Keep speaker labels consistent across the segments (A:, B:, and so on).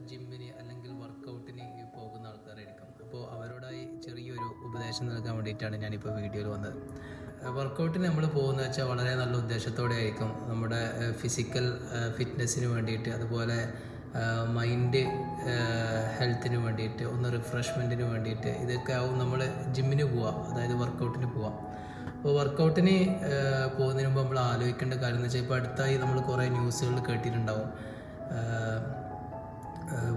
A: ജിമ്മിന് അല്ലെങ്കിൽ വർക്കൗട്ടിന് പോകുന്ന ആൾക്കാരായിരിക്കും. അപ്പോൾ അവരോടായി ചെറിയൊരു ഉപദേശം നൽകാൻ വേണ്ടിയിട്ടാണ് ഞാനിപ്പോൾ വീഡിയോയിൽ വന്നത്. വർക്കൗട്ടിന് നമ്മൾ പോകുന്നത് വെച്ചാൽ വളരെ നല്ല ഉദ്ദേശത്തോടെ ആയിരിക്കും. നമ്മുടെ ഫിസിക്കൽ ഫിറ്റ്നസ്സിന് വേണ്ടിയിട്ട്, അതുപോലെ മൈൻഡ് ഹെൽത്തിന് വേണ്ടിയിട്ട്, ഒന്ന് റിഫ്രഷ്മെൻറ്റിന് വേണ്ടിയിട്ട് ഇതൊക്കെ ആവും നമ്മൾ ജിമ്മിന് പോവാം, അതായത് വർക്കൗട്ടിന് പോവാം. അപ്പോൾ വർക്കൗട്ടിന് പോകുന്നതിന് മുമ്പ് നമ്മൾ ആലോചിക്കേണ്ട കാര്യം എന്ന് വെച്ചാൽ, ഇപ്പോൾ അടുത്തായി നമ്മൾ കുറേ ന്യൂസുകൾ കേട്ടിട്ടുണ്ടാവും.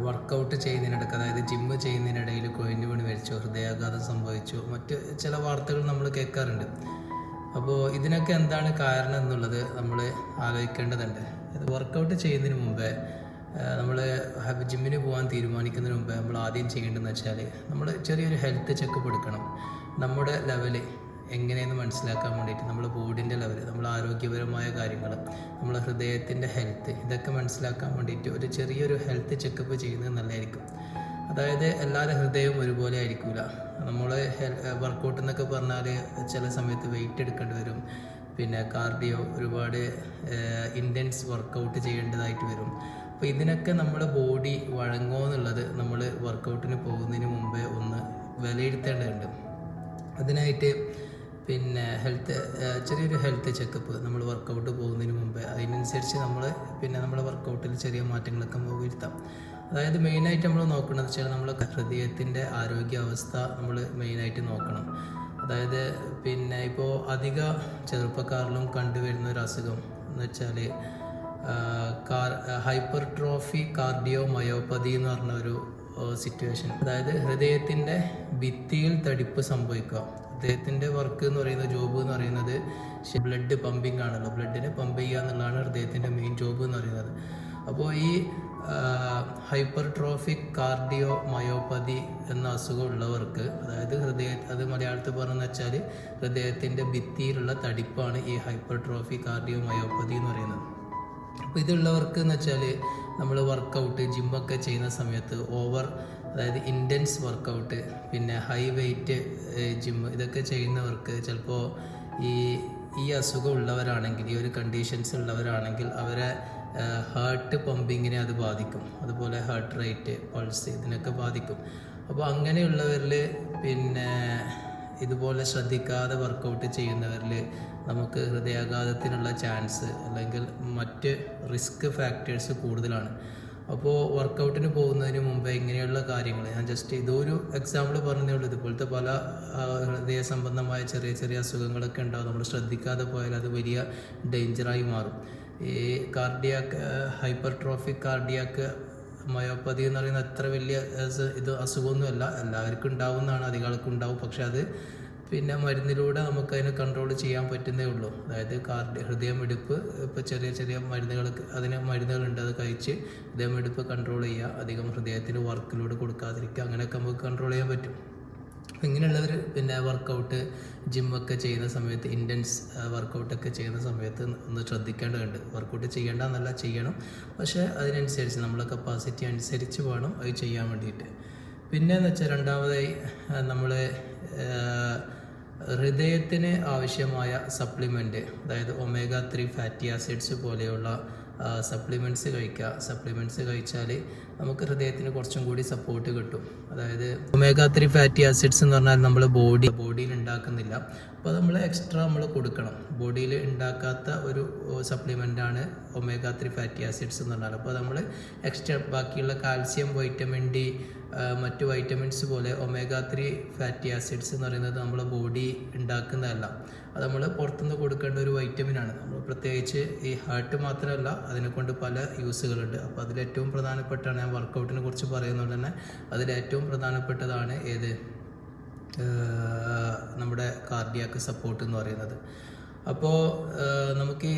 A: വർക്കൗട്ട് ചെയ്യുന്നതിനിടയ്ക്ക്, അതായത് ജിമ്മ് ചെയ്യുന്നതിനിടയിൽ കുഴഞ്ഞു വീണ് മരിച്ചു, ഹൃദയാഘാതം സംഭവിച്ചു, മറ്റ് ചില വാർത്തകൾ നമ്മൾ കേൾക്കാറുണ്ട്. അപ്പോൾ ഇതിനൊക്കെ എന്താണ് കാരണം എന്നുള്ളത് നമ്മൾ ആലോചിക്കേണ്ടതുണ്ട്. വർക്കൗട്ട് ചെയ്യുന്നതിന് മുമ്പേ, നമ്മൾ ജിമ്മിന് പോകാൻ തീരുമാനിക്കുന്നതിന് മുമ്പേ നമ്മൾ ആദ്യം ചെയ്യേണ്ടതെന്ന് വെച്ചാൽ, നമ്മൾ ചെറിയൊരു ഹെൽത്ത് ചെക്കപ്പ് എടുക്കണം. നമ്മുടെ ലെവല് എങ്ങനെയെന്ന് മനസ്സിലാക്കാൻ വേണ്ടിയിട്ട്, നമ്മുടെ ബോഡിൻ്റെ ലെവൽ, നമ്മൾ ആരോഗ്യപരമായ കാര്യങ്ങൾ, നമ്മളെ ഹൃദയത്തിൻ്റെ ഹെൽത്ത്, ഇതൊക്കെ മനസ്സിലാക്കാൻ വേണ്ടിയിട്ട് ഒരു ചെറിയൊരു ഹെൽത്ത് ചെക്കപ്പ് ചെയ്യുന്നത് നല്ലതായിരിക്കും. അതായത് എല്ലാവരുടെ ഹൃദയവും ഒരുപോലെ ആയിരിക്കില്ല. നമ്മൾ വർക്കൗട്ട് എന്നൊക്കെ പറഞ്ഞാൽ ചില സമയത്ത് വെയിറ്റ് എടുക്കേണ്ടി വരും, പിന്നെ കാർഡിയോ, ഒരുപാട് ഇൻറ്റൻസ് വർക്കൗട്ട് ചെയ്യേണ്ടതായിട്ട് വരും. അപ്പോൾ ഇതിനൊക്കെ നമ്മുടെ ബോഡി വഴങ്ങുമോ എന്നുള്ളത് നമ്മൾ വർക്കൗട്ടിന് പോകുന്നതിന് മുമ്പേ ഒന്ന് വിലയിരുത്തേണ്ടതുണ്ട്. അതിനായിട്ട് പിന്നെ ചെറിയൊരു ഹെൽത്ത് ചെക്കപ്പ് നമ്മൾ വർക്കൗട്ട് പോകുന്നതിന് മുമ്പേ, അതിനനുസരിച്ച് നമ്മുടെ വർക്കൗട്ടിൽ ചെറിയ മാറ്റങ്ങളൊക്കെ വരുത്താം. അതായത് മെയിനായിട്ട് നമ്മൾ നോക്കുന്നത് വെച്ചാൽ, നമ്മളെ ഹൃദയത്തിൻ്റെ ആരോഗ്യാവസ്ഥ നമ്മൾ മെയിനായിട്ട് നോക്കണം. അതായത് പിന്നെ ഇപ്പോൾ അധിക ചെറുപ്പക്കാരിലും കണ്ടുവരുന്ന ഒരു അസുഖം എന്ന് വെച്ചാൽ ഹൈപ്പർട്രോഫി കാർഡിയോ മയോപ്പതി എന്ന് പറഞ്ഞ ഒരു സിറ്റുവേഷൻ. അതായത് ഹൃദയത്തിൻ്റെ ഭിത്തിയിൽ തടിപ്പ് സംഭവിക്കുക. ഹൃദയത്തിൻ്റെ വർക്ക് എന്ന് പറയുന്നത്, ജോബ് എന്ന് പറയുന്നത് ബ്ലഡ് പമ്പിങ് ആണല്ലോ. ബ്ലഡിനെ പമ്പ് ചെയ്യുക എന്നുള്ളതാണ് ഹൃദയത്തിൻ്റെ മെയിൻ ജോബ് എന്ന് പറയുന്നത്. അപ്പോൾ ഈ ഹൈപ്പർട്രോഫിക് കാർഡിയോ മയോപ്പതി എന്ന അസുഖം ഉള്ളവർക്ക്, അതായത് അത് മലയാളത്തിൽ പറഞ്ഞു വെച്ചാൽ ഹൃദയത്തിൻ്റെ ഭിത്തിയിലുള്ള തടിപ്പാണ് ഈ ഹൈപ്പർട്രോഫി കാർഡിയോ മയോപ്പതി എന്ന് പറയുന്നത്. അപ്പോൾ ഇതുള്ളവർക്ക് എന്ന് വെച്ചാൽ, നമ്മൾ വർക്കൗട്ട് ജിമ്മൊക്കെ ചെയ്യുന്ന സമയത്ത് അതായത് ഇൻറ്റൻസ് വർക്കൗട്ട്, പിന്നെ ഹൈ വെയ്റ്റ് ജിമ്മ്, ഇതൊക്കെ ചെയ്യുന്നവർക്ക് ചിലപ്പോൾ ഈ അസുഖം ഉള്ളവരാണെങ്കിൽ, ഈ ഒരു കണ്ടീഷൻസ് ഉള്ളവരാണെങ്കിൽ അവരെ ഹാർട്ട് പമ്പിങ്ങിനെ അത് ബാധിക്കും. അതുപോലെ ഹാർട്ട് റേറ്റ്, പൾസ്, ഇതിനൊക്കെ ബാധിക്കും. അപ്പോൾ അങ്ങനെയുള്ളവരിൽ പിന്നെ ഇതുപോലെ ശ്രദ്ധിക്കാതെ വർക്കൗട്ട് ചെയ്യുന്നവരിൽ നമുക്ക് ഹൃദയാഘാതത്തിനുള്ള ചാൻസ് അല്ലെങ്കിൽ മറ്റ് റിസ്ക് ഫാക്ടേഴ്സ് കൂടുതലാണ്. അപ്പോൾ വർക്കൗട്ടിന് പോകുന്നതിന് മുമ്പ് ഇങ്ങനെയുള്ള കാര്യങ്ങൾ, ഞാൻ ജസ്റ്റ് ഇതൊരു എക്സാമ്പിൾ പറഞ്ഞതേ ഉള്ളൂ. ഇതുപോലത്തെ പല ഹൃദയ സംബന്ധമായ ചെറിയ ചെറിയ അസുഖങ്ങളൊക്കെ ഉണ്ടാവും. നമ്മൾ ശ്രദ്ധിക്കാതെ പോയാൽ അത് വലിയ ഡേഞ്ചറായി മാറും. ഈ ഹൈപ്പർട്രോഫിക് കാർഡിയാക്ക് മയോപ്പതി എന്ന് പറയുന്നത് അത്ര വലിയ അസുഖമൊന്നുമല്ല, എല്ലാവർക്കും ഉണ്ടാവുന്നതാണ്, അധികം ആൾക്കും ഉണ്ടാവും. പക്ഷെ അത് പിന്നെ മരുന്നിലൂടെ നമുക്കതിനെ കൺട്രോൾ ചെയ്യാൻ പറ്റുന്നേ ഉള്ളൂ. അതായത് ഹൃദയമിടിപ്പ്, ഇപ്പോൾ ചെറിയ ചെറിയ മരുന്നുകളുണ്ട്, അത് കഴിച്ച് ഹൃദയമിടിപ്പ് കൺട്രോൾ ചെയ്യുക, അധികം ഹൃദയത്തിന് വർക്കിലൂടെ കൊടുക്കാതിരിക്കുക, അങ്ങനെയൊക്കെ നമുക്ക് കൺട്രോൾ ചെയ്യാൻ പറ്റും. അപ്പോൾ ഇങ്ങനെയുള്ളവർ പിന്നെ വർക്കൗട്ട് ജിമ്മൊക്കെ ചെയ്യുന്ന സമയത്ത്, ഇൻറ്റൻസ് വർക്കൗട്ടൊക്കെ ചെയ്യുന്ന സമയത്ത് ഒന്ന് ശ്രദ്ധിക്കേണ്ടതുണ്ട്. വർക്കൗട്ട് ചെയ്യേണ്ടെന്നല്ല, ചെയ്യണം, പക്ഷേ അതിനനുസരിച്ച് നമ്മളെ കപ്പാസിറ്റി അനുസരിച്ച് വേണം അത് ചെയ്യാൻ വേണ്ടിയിട്ട്. പിന്നെയെന്ന് വെച്ചാൽ, രണ്ടാമതായി നമ്മൾ ഹൃദയത്തിന് ആവശ്യമായ സപ്ലിമെൻറ്റ്, അതായത് omega-3 ഫാറ്റി ആസിഡ്സ് പോലെയുള്ള സപ്ലിമെൻറ്റ്സ് കഴിക്കുക. സപ്ലിമെൻറ്റ്സ് കഴിച്ചാൽ നമുക്ക് ഹൃദയത്തിന് കുറച്ചും കൂടി സപ്പോർട്ട് കിട്ടും. അതായത് omega-3 ഫാറ്റി ആസിഡ്സ് എന്ന് പറഞ്ഞാൽ നമ്മൾ ബോഡിയിൽ ഉണ്ടാക്കുന്നില്ല, അപ്പോൾ നമ്മൾ എക്സ്ട്രാ കൊടുക്കണം. ബോഡിയിൽ ഉണ്ടാക്കാത്ത ഒരു സപ്ലിമെൻ്റാണ് omega-3 ഫാറ്റി ആസിഡ്സ് എന്ന് പറഞ്ഞാൽ. അപ്പോൾ നമ്മൾ എക്സ്ട്രാ ബാക്കിയുള്ള കാൽസ്യം, വൈറ്റമിൻ ഡി, മറ്റ് വൈറ്റമിൻസ് പോലെ omega-3 ഫാറ്റി ആസിഡ്സ് എന്ന് പറയുന്നത് നമ്മളെ ബോഡി ഉണ്ടാക്കുന്നതല്ല, അത് നമ്മൾ പുറത്തുനിന്ന് കൊടുക്കേണ്ട ഒരു വൈറ്റമിനാണ്. നമ്മൾ പ്രത്യേകിച്ച് ഈ ഹാർട്ട് മാത്രമല്ല, അതിനെക്കൊണ്ട് പല യൂസുകളുണ്ട്. അപ്പോൾ അതിലേറ്റവും പ്രധാനപ്പെട്ടാണ്, ഞാൻ വർക്കൗട്ടിനെ കുറിച്ച് പറയുന്നത് തന്നെ അതിലേറ്റവും പ്രധാനപ്പെട്ടതാണ് നമ്മുടെ കാർഡിയാക്ക് സപ്പോർട്ട് എന്ന് പറയുന്നത്. അപ്പോൾ നമുക്ക്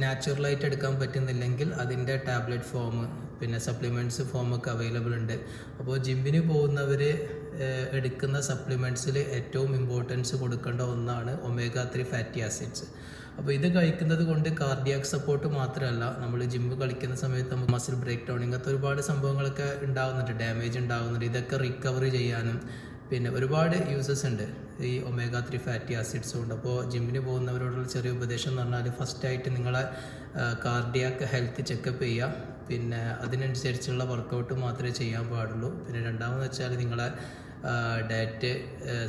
A: നാച്ചുറലായിട്ട് എടുക്കാൻ പറ്റുന്നില്ലെങ്കിൽ അതിൻ്റെ ടാബ്ലറ്റ് ഫോം, പിന്നെ സപ്ലിമെൻറ്റ്സ് ഫോമൊക്കെ അവൈലബിൾ ഉണ്ട്. അപ്പോൾ ജിമ്മിന് പോകുന്നവർ എടുക്കുന്ന സപ്ലിമെൻറ്റ്സിൽ ഏറ്റവും ഇമ്പോർട്ടൻസ് കൊടുക്കേണ്ട ഒന്നാണ് omega-3 ഫാറ്റി ആസിഡ്സ്. അപ്പോൾ ഇത് കഴിക്കുന്നത് കൊണ്ട് കാർഡിയാക് സപ്പോർട്ട് മാത്രമല്ല, നമ്മൾ ജിമ്മ് കളിക്കുന്ന സമയത്ത് നമുക്ക് മസിൽ ബ്രേക്ക് ഡൗൺ, ഇങ്ങനത്തെ ഒരുപാട് സംഭവങ്ങളൊക്കെ ഉണ്ടാകുന്നുണ്ട്, ഡാമേജ് ഉണ്ടാകുന്നുണ്ട്. ഇതൊക്കെ റിക്കവർ ചെയ്യാനും പിന്നെ ഒരുപാട് യൂസസ് ഉണ്ട് ഈ omega-3 ഫാറ്റി ആസിഡ്സ് കൊണ്ട്. അപ്പോൾ ജിമ്മിന് പോകുന്നവരോടുള്ള ചെറിയ ഉപദേശം എന്ന് പറഞ്ഞാൽ, ഫസ്റ്റായിട്ട് നിങ്ങളെ കാർഡിയാക്ക് ഹെൽത്ത് ചെക്കപ്പ് ചെയ്യുക. പിന്നെ അതിനനുസരിച്ചുള്ള വർക്കൗട്ട് മാത്രമേ ചെയ്യാൻ പാടുള്ളൂ. പിന്നെ രണ്ടാമെന്ന് വെച്ചാൽ നിങ്ങളെ ഡയറ്റ്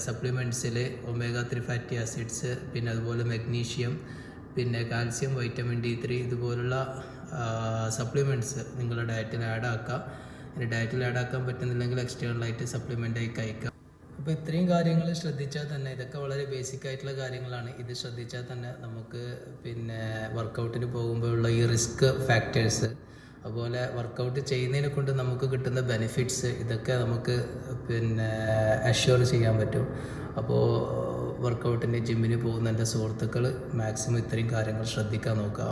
A: സപ്ലിമെൻറ്റ്സിൽ omega-3 ഫാറ്റി ആസിഡ്സ്, പിന്നെ അതുപോലെ മഗ്നീഷ്യം, പിന്നെ കാൽസ്യം, വൈറ്റമിൻ D3 ഇതുപോലുള്ള സപ്ലിമെൻറ്റ്സ് നിങ്ങളുടെ ഡയറ്റിൽ ആഡ് ആക്കുക. ഇനി ഡയറ്റിൽ ആഡ് ആക്കാൻ പറ്റുന്നില്ലെങ്കിൽ എക്സ്റ്റേണലായിട്ട് സപ്ലിമെൻ്റായി കഴിക്കുക. അപ്പോൾ ഇത്രയും കാര്യങ്ങൾ ശ്രദ്ധിച്ചാൽ തന്നെ, ഇതൊക്കെ വളരെ ബേസിക് ആയിട്ടുള്ള കാര്യങ്ങളാണ്. ഇത് ശ്രദ്ധിച്ചാൽ തന്നെ നമുക്ക് പിന്നെ വർക്കൗട്ടിന് പോകുമ്പോഴുള്ള ഈ റിസ്ക് ഫാക്ടേഴ്സ്, അതുപോലെ വർക്കൗട്ട് ചെയ്യുന്നതിനെ കൊണ്ട് നമുക്ക് കിട്ടുന്ന ബെനിഫിറ്റ്സ്, ഇതൊക്കെ നമുക്ക് പിന്നെ അഷ്യൂർ ചെയ്യാൻ പറ്റും. അപ്പോൾ വർക്കൗട്ടിന് ജിമ്മിന് പോകുന്ന എൻ്റെ സുഹൃത്തുക്കൾ മാക്സിമം ഇത്രയും കാര്യങ്ങൾ ശ്രദ്ധിക്കാൻ നോക്കുക.